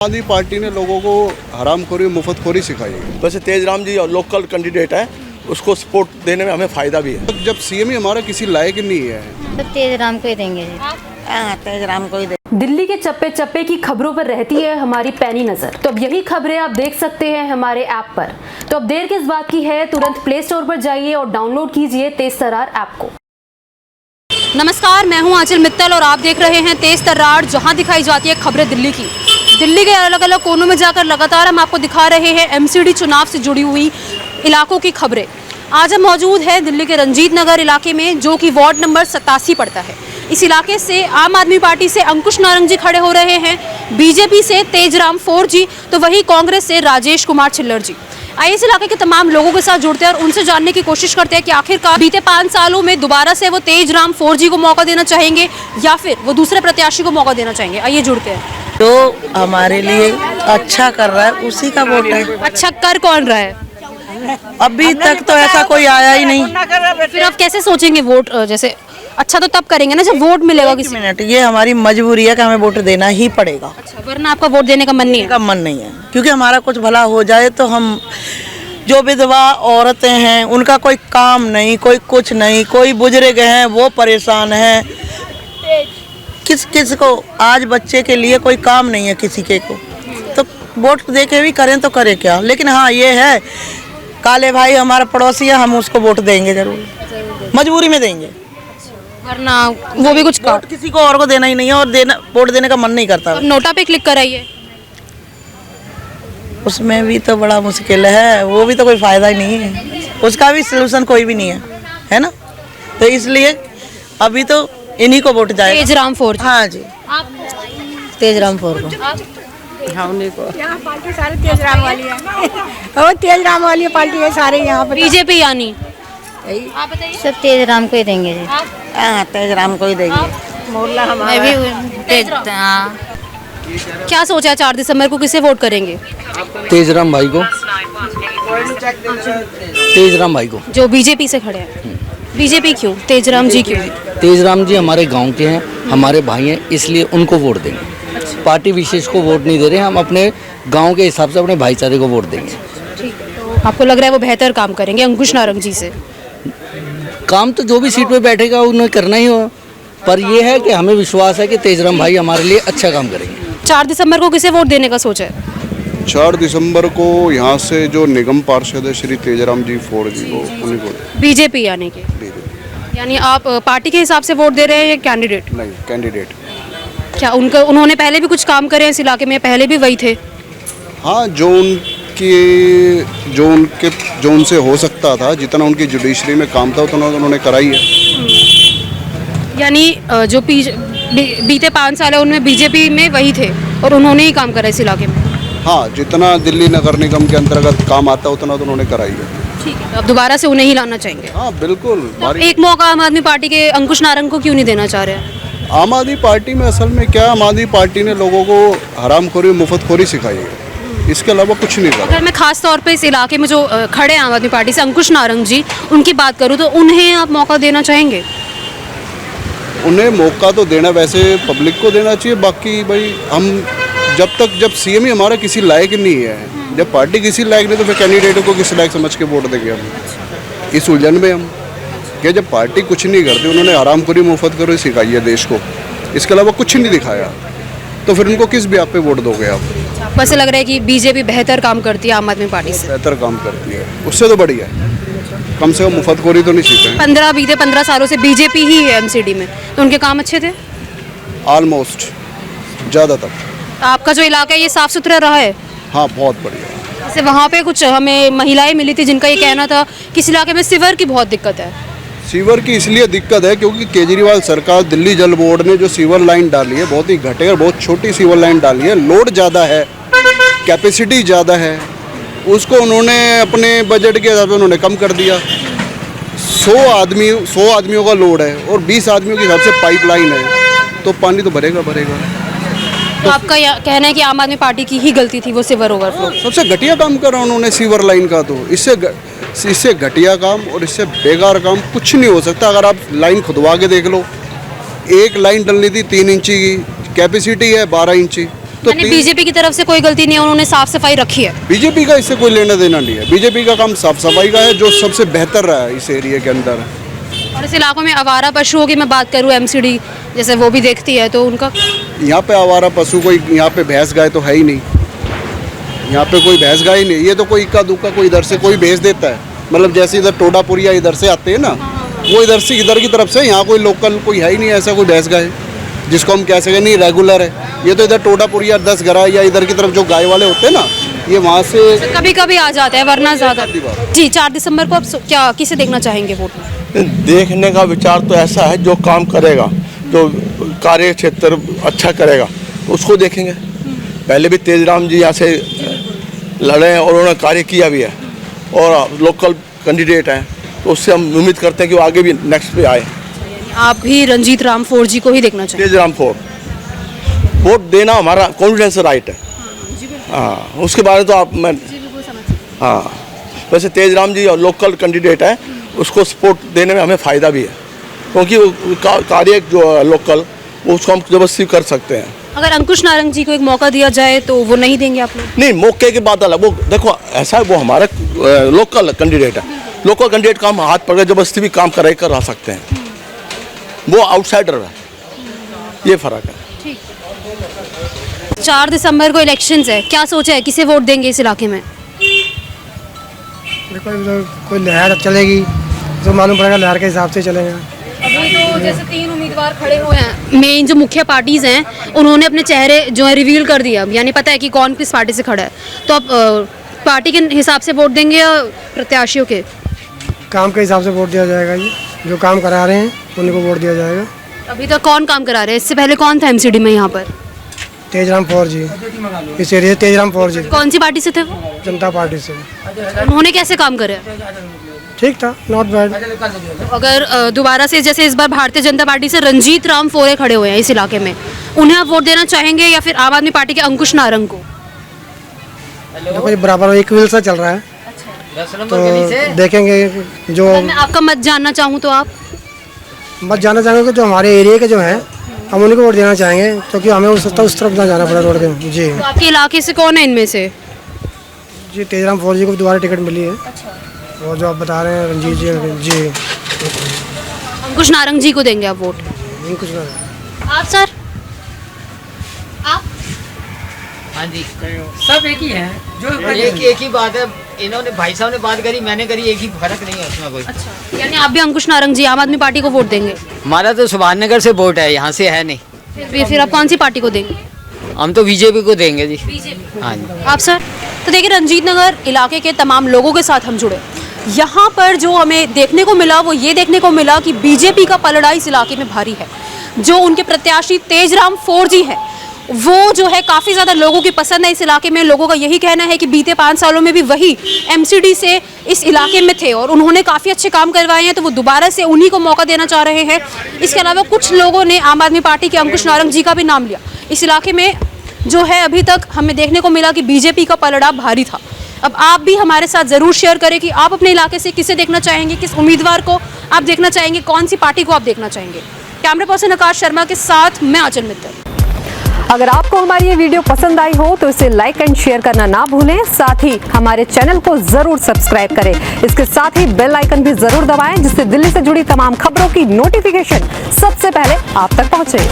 आदमी पार्टी ने लोगों को हरामखोरी मुफ्तखोरी सिखाई है। वैसे तेजराम जी लोकल कैंडिडेट है, उसको सपोर्ट देने में हमें फ़ायदा भी है। जब सीएम ही हमारा किसी लायक नहीं है तो तेजराम को ही देंगे जी। तेजराम को ही देंगे। दिल्ली के चप्पे चप्पे की खबरों पर रहती है हमारी पैनी नजर। तो अब यही खबरें आप देख सकते हैं हमारे ऐप पर। तो अब देर किस बात की है, तुरंत प्ले स्टोर पर जाइए और डाउनलोड कीजिए तेज तर्रार ऐप को। नमस्कार, मैं हूं आंचल मित्तल और आप देख रहे हैं तेज तर्रार, जहां दिखाई जाती है खबरें दिल्ली की। दिल्ली के अलग अलग कोनों में जाकर लगातार हम आपको दिखा रहे हैं एमसीडी चुनाव से जुड़ी हुई इलाकों की खबरें। आज हम मौजूद हैं दिल्ली के रंजीत नगर इलाके में, जो कि वार्ड नंबर 87 पड़ता है। इस इलाके से आम आदमी पार्टी से अंकुश नारंग जी खड़े हो रहे हैं, बीजेपी से तेजराम 4G, तो वही कांग्रेस से राजेश कुमार छिल्लर जी। आइए इस इलाके के तमाम लोगों के साथ जुड़ते हैं और उनसे जानने की कोशिश करते हैं कि आखिरकार बीते 5 सालों में दोबारा से वो तेजराम 4G को मौका देना चाहेंगे या फिर वो दूसरे प्रत्याशी को मौका देना चाहेंगे। आइए जुड़ते हैं। जो हमारे लिए अच्छा कर रहा है उसी का वोट है। अच्छा कर कौन रहा है? अभी तक तो ऐसा कोई आया ही नहीं। फिर आप कैसे सोचेंगे वोट? जैसे अच्छा तो तब करेंगे ना जब वोट मिलेगा किसी मिनट, ये हमारी मजबूरी है कि हमें वोट देना ही पड़ेगा। अच्छा, वरना आपका वोट देने का मन नहीं है? का मन नहीं है, क्योंकि हमारा कुछ भला हो जाए तो हम जो विधवा औरतें हैं उनका कोई काम नहीं, कोई कुछ नहीं, कोई बुजुर्ग हैं वो परेशान हैं। किस को आज बच्चे के लिए कोई काम नहीं है किसी के को, तो वोट दे के भी करें तो करें क्या। लेकिन हाँ ये है, काले भाई हमारा पड़ोसी है, हम उसको वोट देंगे जरूर, मजबूरी में देंगे, वरना वो भी कुछ वोट किसी को और को देना ही नहीं है और वोट देने का मन नहीं करता। नोटा पे क्लिक कराइए, उसमें भी तो बड़ा मुश्किल है, वो भी तो कोई फायदा ही नहीं है, उसका भी सलूशन कोई भी नहीं है ना। तो इसलिए अभी तो इन्हीं को वोट जाएगा, तेजराम 4G। हाँ जी, तेजराम 4 को। हाँ, उन्हीं को। यहाँ पार्टी सारे तेजराम वाली है और तेजराम वाली पार्टी है सारे यहाँ पर। बीजेपी यानी आप बताइए। सब तेजराम को ही देंगे जी। हाँ, तेजराम को ही देंगे। मोहल्ला हमारा मैं भी हाँ। क्या सोचा है 4 दिसंबर को किसे वोट करेंगे? तेजराम भाई को, तेजराम भाई को। जो बीजेपी से खड़े हैं। बीजेपी क्यों? तेजराम जी क्यों? तेजराम जी हमारे गांव के हैं, हमारे भाई हैं, इसलिए उनको वोट देंगे। पार्टी विशेष को वोट नहीं दे रहे, हम अपने गांव के हिसाब से अपने भाईचारे को वोट देंगे। आपको लग रहा है वो बेहतर काम करेंगे अंकुश नारंग जी से? काम तो जो भी सीट पे बैठेगा उन्हें करना ही हो, पर यह है कि हमें विश्वास है कि तेजराम भाई हमारे लिए अच्छा काम करेंगे। 4 दिसंबर को किसे वोट देने का सोचा है? 4 दिसंबर को यहाँ से जो निगम पार्षद है श्री तेजराम जी 4G को, उन्हीं को। बीजेपी यानी कि? यानी आप पार्टी के हिसाब से वोट दे रहे हैं या कैंडिडेट? नहीं, कैंडिडेट। क्या उन्होंने पहले भी कुछ काम करे हैं इस इलाके में? पहले भी वही थे? हाँ, जो उनसे हो सकता था, जितना उनकी जुडिशरी में काम था उतना उन्होंने कराई है। यानी जो बीते 5 साल है उनमें बीजेपी में वही थे और उन्होंने ही काम करा इस इलाके में? हाँ, जितना दिल्ली नगर निगम के अंतर्गत काम आता उतना तो उन्होंने कराई है। ठीक है, अब दोबारा से उन्हें ही लाना चाहेंगे? हाँ बिल्कुल। एक मौका आम आदमी पार्टी के अंकुश नारंग को क्यों नहीं देना चाह रहे हैं? आम आदमी पार्टी में असल में क्या, आम आदमी पार्टी ने लोगों को हरामखोरी मुफ्तखोरी सिखाई है, इसके अलावा कुछ नहीं करा। अगर मैं खास तौर पे इस इलाके में जो खड़े हैं आम आदमी पार्टी से अंकुश नारंग जी, उनकी बात करूँ तो उन्हें आप मौका देना चाहेंगे? उन्हें मौका तो देना वैसे पब्लिक को देना चाहिए। बाकी भाई हम जब सीएम ही हमारा किसी लायक नहीं है, जब पार्टी किसी लायक नहीं तो फिर कैंडिडेटों को किस लायक समझ के वोट देंगे हम? इस उलझन में हम क्या, जब पार्टी कुछ नहीं करती, उन्होंने हरामखोरी मुफ्तखोरी सिखाई है देश को, इसके अलावा कुछ नहीं दिखाया, तो फिर उनको किस ब्याह पे वोट दोगे आप? आपको ऐसा लग रहा है कि बीजेपी बेहतर काम करती है आम आदमी पार्टी से? बेहतर काम करती है, उससे तो बढ़िया है, कम से कम मुफ्तखोरी तो नहीं सीखे। बीते 15 सालों से बीजेपी ही है एमसीडी में, तो उनके काम अच्छे थे? ऑलमोस्ट, ज़्यादातर। आपका जो इलाका है ये साफ सुथरा रहा है? हाँ, बहुत बढ़िया। जैसे वहाँ पे कुछ हमें महिलाएं मिली थी जिनका ये कहना था कि इस इलाके में सीवर की बहुत दिक्कत है। सीवर की इसलिए दिक्कत है क्योंकि केजरीवाल सरकार, दिल्ली जल बोर्ड ने जो सीवर लाइन डाली है बहुत ही घटे और बहुत छोटी सीवर लाइन डाली है, लोड ज़्यादा है, कैपेसिटी ज़्यादा है, उसको उन्होंने अपने बजट के हिसाब से उन्होंने कम कर दिया। 100 आदमियों का लोड है और 20 आदमियों के हिसाब से पाइपलाइन है, तो पानी तो भरेगा। तो आपका कहना है कि आम आदमी पार्टी की ही गलती थी वो सीवर ओवरफ्लो? सबसे घटिया काम करा उन्होंने सीवर लाइन का, तो इससे घटिया काम और इससे बेकार काम कुछ नहीं हो सकता। अगर आप लाइन खुदवा के देख लो, एक लाइन डलनी थी 3 इंची की, कैपेसिटी है 12 इंची, तो यानी बीजेपी की तरफ से कोई गलती नहीं है, उन्होंने साफ सफाई रखी है। बीजेपी का इससे कोई लेना देना नहीं है। बीजेपी का काम साफ सफाई का है, जो सबसे बेहतर रहा है इस एरिया के अंदर। और इस इलाकों में आवारा पशुओं की मैं बात करूँ, एमसीडी जैसे वो भी देखती है, तो उनका यहाँ पे आवारा पशु कोई, यहाँ पे भैंस गाय तो है ही नहीं, यहाँ पे कोई भैंस गाय ही नहीं। ये तो कोई इक्का दुक्का कोई इधर से कोई भेज देता है, मतलब जैसे इधर टोडापुरिया इधर से आते हैं ना, वो इधर से इधर की तरफ से। यहाँ कोई लोकल कोई है ही नहीं ऐसा कोई भैंस गाय जिसको हम कह सकें नहीं रेगुलर है। ये तो इधर टोडापुरिया 10 घरा या इधर की तरफ जो गाय वाले होते हैं ना, ये वहाँ से कभी कभी आ जाता है, वरना ज़्यादा। जी 4 दिसंबर को आप क्या किसे देखना चाहेंगे वोट में? देखने का विचार तो ऐसा है, जो काम करेगा, जो कार्य क्षेत्र अच्छा करेगा उसको देखेंगे। पहले भी तेजराम जी यहाँ से लड़े हैं और उन्होंने कार्य किया भी है, और लोकल कैंडिडेट हैं, तो उससे हम उम्मीद करते हैं कि वो आगे भी नेक्स्ट पे आए। आप भी रंजीत राम 4G को ही देखना चाहिए? तेजराम 4 वोट देना हमारा कॉन्फिडेंस राइट है। हाँ, उसके बारे में तो आप मैं हाँ, वैसे तेजराम जी और लोकल कैंडिडेट है, उसको सपोर्ट देने में हमें फ़ायदा भी है, क्योंकि वो कार्य जो लोकल वो उसको हम जबरदस्ती कर सकते हैं। अगर अंकुश नारंग जी को एक मौका दिया जाए तो वो नहीं देंगे आप लोग? नहीं, मौके की बात अलग। वो देखो ऐसा है, वो हमारा लोकल कैंडिडेट है। लोकल कैंडिडेट का हम हाथ पकड़ जबरदस्ती भी काम करा सकते हैं, वो आउटसाइडर है, ये फर्क है। 4 दिसंबर को इलेक्शंस है, क्या सोचा है किसे वोट देंगे इस इलाके में? देखो कोई लहर चलेगी तो मालूम पड़ेगा, लहर के हिसाब से चलेगा। अभी तो जैसे 3 उम्मीदवार खड़े हुए हैं, मेन जो मुख्य पार्टीज हैं उन्होंने अपने चेहरे जो है रिवील कर दिया, यानी पता है कि कौन किस पार्टी से खड़ा है। तो आप पार्टी के हिसाब से वोट देंगे या प्रत्याशियों के? काम के हिसाब से वोट दिया जाएगा। ये जो काम करा रहे हैं उन्हीं को वोट दिया जाएगा। अभी तक कौन काम करा रहे हैं? इससे पहले कौन था एमसीडी में यहाँ पर? तेजराम 4G, इस एरिया तेजराम 4G। कौन सी पार्टी से थे वो? जनता पार्टी से। उन्होंने कैसे काम करे? ठीक था, नॉट बैड। अगर दोबारा से जैसे इस बार भारतीय जनता पार्टी से रंजीत राम 4 खड़े हुए हैं इस इलाके में, उन्हें आप वोट देना चाहेंगे या फिर आम आदमी पार्टी के अंकुश नारंग को? देखो बराबर एक व्हील सा चल रहा है, तो देखेंगे। जो मैं आपका मत जानना चाहूँ तो आप मत जानना चाहेंगे कि जो हमारे एरिया के जो हैं हम उन्हीं को वोट देना चाहेंगे, क्योंकि हमें उस तरफ ना जाना पड़ा रोड के। जी तो आपके इलाके से कौन है इनमें से? जी तेजराम 4G को दोबारा टिकट मिली है। वो जो आप बता रहे हैं रंजीत जी, अंकुश नारंग जी को देंगे आप वोट? कुछ ना। आप सर? आप? हाँ जी, सब एक ही है, जो एक ही बात है। इन्होंने भाई साहब ने बात करी, मैंने करी, एक ही, फर्क नहीं है उसमें कोई। अच्छा, यानी आप भी अंकुश नारंग जी आम आदमी पार्टी को वोट देंगे? हमारा तो सुभाष नगर से वोट है, यहाँ से है नहीं। फिर आप कौन सी पार्टी को देंगे? हम तो बीजेपी को देंगे जी। हाँ जी। आप सर? तो देखिए रंजीत नगर इलाके के तमाम लोगों के साथ हम जुड़े। यहाँ पर जो हमें देखने को मिला वो ये देखने को मिला कि बीजेपी का पलड़ा इस इलाके में भारी है। जो उनके प्रत्याशी तेजराम 4G है वो जो है काफ़ी ज़्यादा लोगों की पसंद है इस इलाके में। लोगों का यही कहना है कि बीते 5 सालों में भी वही एमसीडी से इस इलाके में थे और उन्होंने काफ़ी अच्छे काम करवाए हैं, तो वो दोबारा से उन्हीं को मौका देना चाह रहे हैं। इसके अलावा कुछ लोगों ने आम आदमी पार्टी के अंकुश नारंग जी का भी नाम लिया। इस इलाके में जो है अभी तक हमें देखने को मिला कि बीजेपी का पलड़ा भारी था। अब आप भी हमारे साथ ज़रूर शेयर करें कि आप अपने इलाके से किसे देखना चाहेंगे, किस उम्मीदवार को आप देखना चाहेंगे, कौन सी पार्टी को आप देखना चाहेंगे। कैमरा पर्सन आकाश शर्मा के साथ मैं आंचल मित्तल। अगर आपको हमारी ये वीडियो पसंद आई हो तो इसे लाइक एंड शेयर करना ना भूलें। साथ ही हमारे चैनल को जरूर सब्सक्राइब करें। इसके साथ ही बेल आइकन भी जरूर दबाएं, जिससे दिल्ली से जुड़ी तमाम खबरों की नोटिफिकेशन सबसे पहले आप तक पहुंचे।